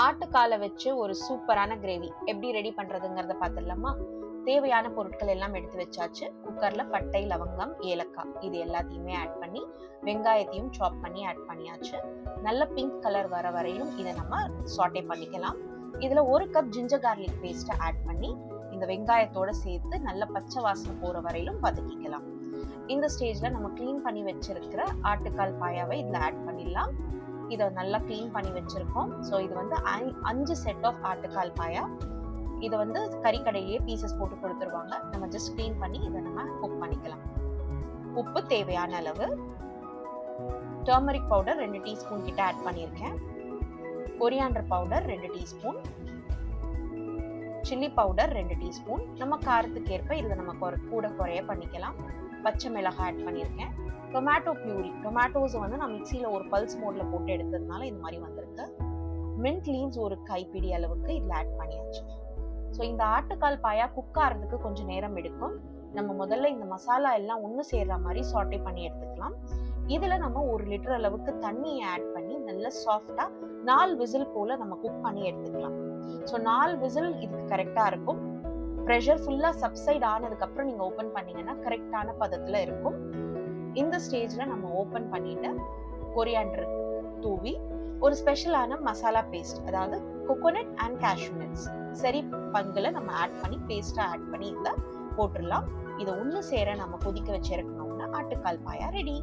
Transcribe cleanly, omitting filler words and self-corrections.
ஆட்டுக்காலை வச்சு ஒரு சூப்பரான கிரேவி எப்படி ரெடி பண்றதுங்கிறத பார்த்துடலாமா? தேவையான பொருட்கள் எல்லாம் எடுத்து வச்சாச்சு. குக்கர்ல பட்டை, லவங்கம், ஏலக்காய் இது எல்லாத்தையுமே ஆட் பண்ணி வெங்காயத்தையும் சாப் பண்ணி ஆட் பண்ணியாச்சு. நல்ல பிங்க் கலர் வர வரையிலும் இதை நம்ம சாட்டே பண்ணிக்கலாம். இதுல 1 கப் ஜிஞ்சர் கார்லிக் பேஸ்ட்டை ஆட் பண்ணி இந்த வெங்காயத்தோட சேர்த்து நல்ல பச்சை வாசனை போற வரையிலும் வதக்கிக்கலாம். இந்த ஸ்டேஜ்ல நம்ம கிளீன் பண்ணி வச்சிருக்கிற ஆட்டுக்கால் பாயாவை இதுல ஆட் பண்ணிடலாம். இதை நல்லா கிளீன் பண்ணி வச்சிருக்கோம். ஸோ இது வந்து 5 செட் ஆஃப் ஆட்டுக்கால் பாயா. இதை வந்து கறிக்கடையிலேயே பீசஸ் போட்டு கொடுத்துருவாங்க. நம்ம ஜஸ்ட் கிளீன் பண்ணி இதை நம்ம குக் பண்ணிக்கலாம். உப்பு தேவையான அளவு, டர்மரிக் பவுடர் 2 டீஸ்பூன் கிட்ட ஆட் பண்ணியிருக்கேன். Coriander powder 2 teaspoon, chilli powder 2 teaspoon. நம்ம காரத்துக்கு ஏற்ப இதை நம்ம கூட குறைய பண்ணிக்கலாம். பச்சை மிளகாய் ஆட் பண்ணியிருக்கேன். டொமேட்டோ பியூரி, டொமேட்டோஸை வந்து நான் மிக்சியில் ஒரு பல்ஸ் மோட்ல போட்டு எடுத்ததுனால இது மாதிரி வந்திருக்கு. மின்ட் லீவ்ஸ் ஒரு கைப்பிடி அளவுக்கு இதில் ஆட் பண்ணியாச்சு. ஸோ இந்த ஆட்டுக்கால் பாயா குக் ஆகிறதுக்கு கொஞ்சம் நேரம் எடுக்கும். நம்ம முதல்ல இந்த மசாலா எல்லாம் ஒன்று சேர்ற மாதிரி சாட்டே பண்ணி எடுத்துக்கலாம். இதில் நம்ம 1 லிட்டர் அளவுக்கு தண்ணியை ஆட் பண்ணி நல்லா சாஃப்டாக 4 விசில் போல் நம்ம குக் பண்ணி எடுத்துக்கலாம். ஸோ 4 விசில் இதுக்கு கரெக்டாக இருக்கும். ப்ரெஷர் ஃபுல்லாக சப்சைட் ஆனதுக்கப்புறம் நீங்கள் ஓப்பன் பண்ணீங்கன்னா கரெக்டான பதத்தில் இருக்கும். இந்த ஸ்டேஜ்ல நம்ம ஓபன் பண்ணிட்டு கொரியாண்டர் தூவி ஒரு ஸ்பெஷலான மசாலா பேஸ்ட், அதாவது கோகோனட் அண்ட் கேஷ்யூ நட்ஸ் சரி பங்குல நம்ம ஆட் பண்ணி பேஸ்டா ஆட் பண்ணி இதுல போட்டுடலாம். இதை ஒன்று சேர நம்ம கொதிக்க வச்சு இறக்கணும்னா ஆட்டுக்கால் பாயா ரெடி.